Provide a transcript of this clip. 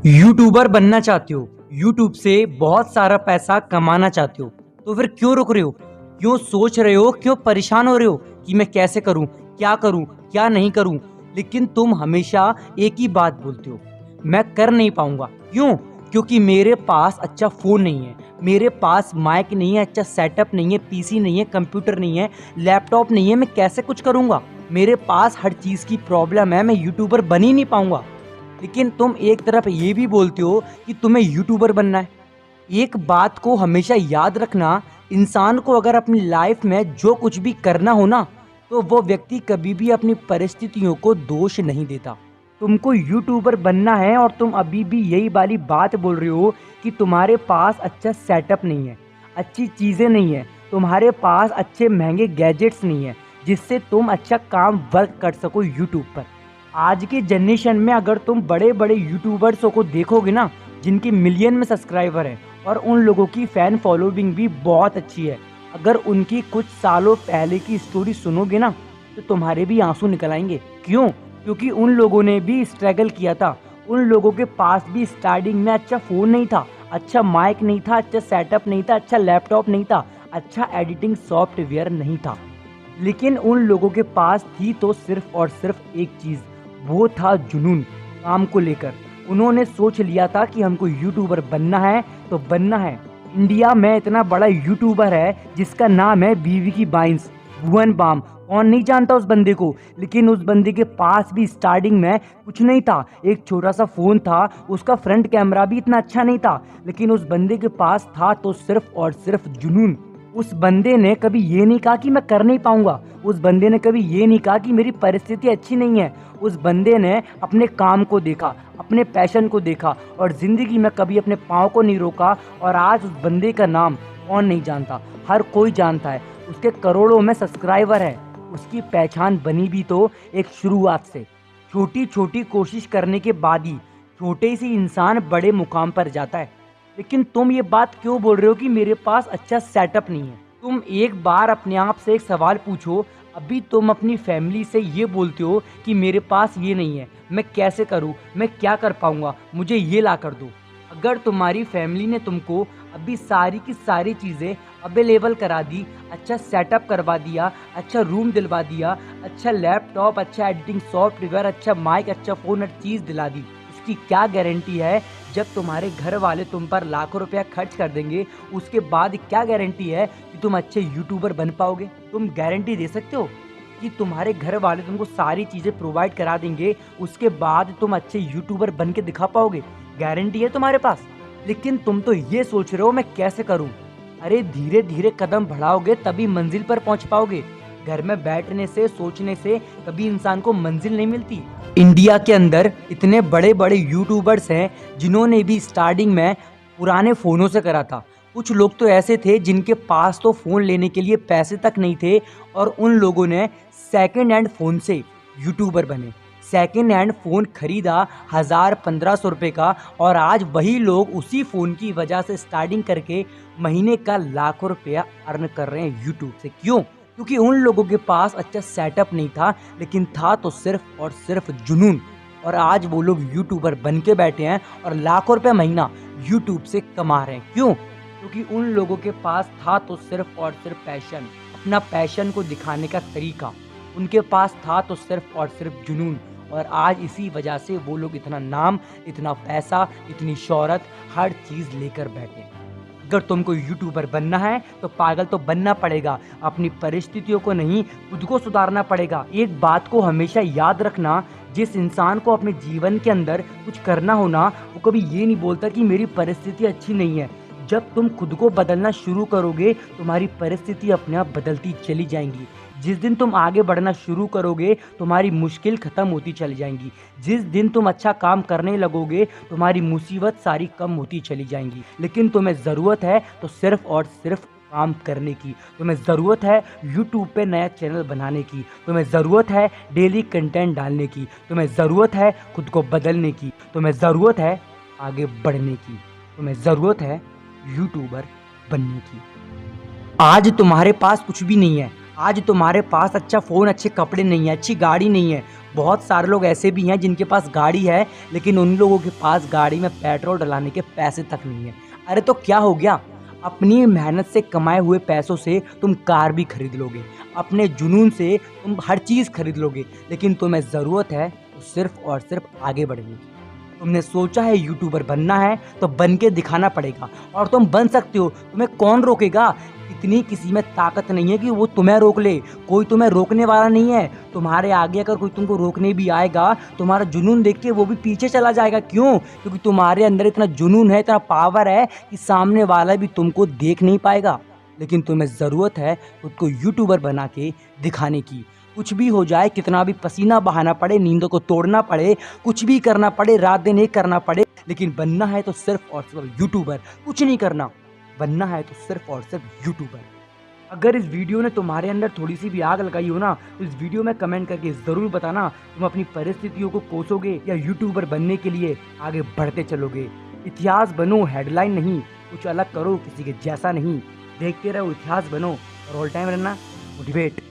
YouTuber बनना चाहते हो, यूट्यूब से बहुत सारा पैसा कमाना चाहते हो, तो फिर क्यों रुक रहे हो? क्यों सोच रहे हो? क्यों परेशान हो रहे हो कि मैं कैसे करूं, क्या नहीं करूं? लेकिन तुम हमेशा एक ही बात बोलते हो, मैं कर नहीं पाऊंगा। क्यों? क्योंकि मेरे पास अच्छा फोन नहीं है, मेरे पास माइक नहीं है, अच्छा सेटअप नहीं है, पीसी नहीं है, कंप्यूटर नहीं है, लैपटॉप नहीं है, मैं कैसे कुछ करूंगा? मेरे पास हर चीज की प्रॉब्लम है, मैं यूट्यूबर बन ही नहीं पाऊंगा। लेकिन तुम एक तरफ ये भी बोलते हो कि तुम्हें यूट्यूबर बनना है। एक बात को हमेशा याद रखना, इंसान को अगर अपनी लाइफ में जो कुछ भी करना हो ना, तो वो व्यक्ति कभी भी अपनी परिस्थितियों को दोष नहीं देता। तुमको यूट्यूबर बनना है और तुम अभी भी यही वाली बात बोल रहे हो कि तुम्हारे पास अच्छा सेटअप नहीं है, अच्छी चीज़ें नहीं है, तुम्हारे पास अच्छे महंगे गैजेट्स नहीं है जिससे तुम अच्छा काम वर्क कर सको यूट्यूब पर। आज के जनरेशन में अगर तुम बड़े बड़े यूट्यूबर्सों को देखोगे ना, जिनके मिलियन में सब्सक्राइबर हैं और उन लोगों की फ़ैन फॉलोइंग भी बहुत अच्छी है, अगर उनकी कुछ सालों पहले की स्टोरी सुनोगे ना, तो तुम्हारे भी आंसू निकल आएंगे। क्यों? क्योंकि उन लोगों ने भी स्ट्रगल किया था। उन लोगों के पास भी स्टार्टिंग में अच्छा फ़ोन नहीं था, अच्छा माइक नहीं था, अच्छा सेटअप नहीं था, अच्छा लैपटॉप नहीं था, अच्छा एडिटिंग सॉफ्टवेयर नहीं था। लेकिन उन लोगों के पास थी तो सिर्फ और सिर्फ एक चीज़, वो था जुनून। काम को लेकर उन्होंने सोच लिया था कि हमको यूट्यूबर बनना है तो बनना है। इंडिया में इतना बड़ा यूट्यूबर है जिसका नाम है बीवी की बाइंस, भुवन बाम। कौन नहीं जानता उस बंदे को? लेकिन उस बंदे के पास भी स्टार्टिंग में कुछ नहीं था, एक छोटा सा फ़ोन था, उसका फ्रंट कैमरा भी इतना अच्छा नहीं था, लेकिन उस बंदे के पास था तो सिर्फ और सिर्फ जुनून। उस बंदे ने कभी ये नहीं कहा कि मैं कर नहीं पाऊंगा, उस बंदे ने कभी ये नहीं कहा कि मेरी परिस्थिति अच्छी नहीं है। उस बंदे ने अपने काम को देखा, अपने पैशन को देखा और ज़िंदगी में कभी अपने पाँव को नहीं रोका। और आज उस बंदे का नाम कौन नहीं जानता? हर कोई जानता है। उसके करोड़ों में सब्सक्राइबर है। उसकी पहचान बनी भी तो एक शुरुआत से, छोटी छोटी कोशिश करने के बाद ही छोटे से इंसान बड़े मुकाम पर जाता है। लेकिन तुम ये बात क्यों बोल रहे हो कि मेरे पास अच्छा सेटअप नहीं है? तुम एक बार अपने आप से एक सवाल पूछो। अभी तुम अपनी फैमिली से ये बोलते हो कि मेरे पास ये नहीं है, मैं कैसे करूँ, मैं क्या कर पाऊँगा, मुझे ये ला कर दो। अगर तुम्हारी फैमिली ने तुमको अभी सारी की सारी चीज़ें अवेलेबल करा दी, अच्छा सेटअप करवा दिया, अच्छा रूम दिलवा दिया, अच्छा लैपटॉप, अच्छा एडिटिंग सॉफ्टवेयर, अच्छा माइक, अच्छा फ़ोन, हर चीज़ दिला दी, इसकी क्या गारंटी है जब तुम्हारे घर वाले तुम पर लाखों रुपया खर्च कर देंगे, उसके बाद क्या गारंटी है कि तुम अच्छे यूट्यूबर बन पाओगे? तुम गारंटी दे सकते हो कि तुम्हारे घर वाले तुमको सारी चीज़ें प्रोवाइड करा देंगे, उसके बाद तुम अच्छे यूट्यूबर बन के दिखा पाओगे? गारंटी है तुम्हारे पास? लेकिन तुम तो ये सोच रहे हो मैं कैसे करूं। अरे धीरे धीरे कदम बढ़ाओगे तभी मंजिल पर पहुंच पाओगे। घर में बैठने से, सोचने से कभी इंसान को मंजिल नहीं मिलती। इंडिया के अंदर इतने बड़े बड़े यूट्यूबर्स हैं जिन्होंने भी स्टार्टिंग में पुराने फ़ोनों से करा था। कुछ लोग तो ऐसे थे जिनके पास तो फ़ोन लेने के लिए पैसे तक नहीं थे और उन लोगों ने सेकेंड हैंड फ़ोन से यूट्यूबर बने। सेकेंड हैंड फ़ोन खरीदा 1000-1500 रुपये का, और आज वही लोग उसी फ़ोन की वजह से स्टार्टिंग करके महीने का लाखों रुपया अर्न कर रहे हैं यूट्यूब से। क्यों? क्योंकि उन लोगों के पास अच्छा सेटअप नहीं था, लेकिन था तो सिर्फ और सिर्फ जुनून। और आज वो लोग यूट्यूबर बन के बैठे हैं और लाखों रुपए महीना यूट्यूब से कमा रहे हैं। क्यों? क्योंकि उन लोगों के पास था तो सिर्फ और सिर्फ पैशन, अपना पैशन को दिखाने का तरीका। उनके पास था तो सिर्फ और सिर्फ जुनून। और आज इसी वजह से वो लोग इतना नाम, इतना पैसा, इतनी शोहरत, हर चीज़ लेकर बैठे हैं। अगर तुमको यूट्यूबर बनना है तो पागल तो बनना पड़ेगा, अपनी परिस्थितियों को नहीं, खुद को सुधारना पड़ेगा। एक बात को हमेशा याद रखना, जिस इंसान को अपने जीवन के अंदर कुछ करना हो ना, वो कभी ये नहीं बोलता कि मेरी परिस्थिति अच्छी नहीं है। जब तुम खुद को बदलना शुरू करोगे, तुम्हारी परिस्थिति अपने आप बदलती चली जाएंगी। जिस दिन तुम आगे बढ़ना शुरू करोगे, तुम्हारी मुश्किल ख़त्म होती चली जाएंगी। जिस दिन तुम अच्छा काम करने लगोगे, तुम्हारी मुसीबत सारी कम होती चली जाएंगी। लेकिन तुम्हें ज़रूरत है तो सिर्फ़ और सिर्फ काम करने की। तुम्हें ज़रूरत है यूट्यूब पे नया चैनल बनाने की। तुम्हें ज़रूरत है डेली कंटेंट डालने की। तुम्हें ज़रूरत है खुद को बदलने की। तुम्हें ज़रूरत है आगे बढ़ने की। तुम्हें ज़रूरत है यूट्यूबर बनने की। आज तुम्हारे पास कुछ भी नहीं है, आज तुम्हारे पास अच्छा फ़ोन, अच्छे कपड़े नहीं है, अच्छी गाड़ी नहीं है, बहुत सारे लोग ऐसे भी हैं जिनके पास गाड़ी है, लेकिन उन लोगों के पास गाड़ी में पेट्रोल डलाने के पैसे तक नहीं है। अरे तो क्या हो गया, अपनी मेहनत से कमाए हुए पैसों से तुम कार भी खरीद लोगे, अपने जुनून से तुम हर चीज़ खरीद लोगे, लेकिन तुम्हें ज़रूरत है तो सिर्फ और सिर्फ आगे बढ़ने की। तुमने सोचा है यूट्यूबर बनना है तो बन के दिखाना पड़ेगा, और तुम बन सकते हो, तुम्हें कौन रोकेगा। इतनी किसी में ताकत नहीं है कि वो तुम्हें रोक ले, कोई तुम्हें रोकने वाला नहीं है। तुम्हारे आगे अगर कोई तुमको रोकने भी आएगा, तुम्हारा जुनून देख के वो भी पीछे चला जाएगा। क्यों? क्योंकि तुम्हारे अंदर इतना जुनून है, इतना पावर है कि सामने वाला भी तुमको देख नहीं पाएगा। लेकिन तुम्हें ज़रूरत है खुद को यूट्यूबर बना के दिखाने की। कुछ भी हो जाए, कितना भी पसीना बहाना पड़े, नींदों को तोड़ना पड़े, कुछ भी करना पड़े, रात दिन एक करना पड़े, लेकिन बनना है तो सिर्फ और सिर्फ यूट्यूबर, कुछ नहीं करना। बनना है तो सिर्फ और सिर्फ यूट्यूबर। अगर इस वीडियो ने तुम्हारे अंदर थोड़ी सी भी आग लगाई हो ना, तो इस वीडियो में कमेंट करके ज़रूर बताना तुम अपनी परिस्थितियों को कोसोगे या यूट्यूबर बनने के लिए आगे बढ़ते चलोगे। इतिहास बनो, हेडलाइन नहीं, कुछ अलग करो, किसी के जैसा नहीं। देखते रहो इतिहास बनो और ऑल टाइम रहना मोटिवेट।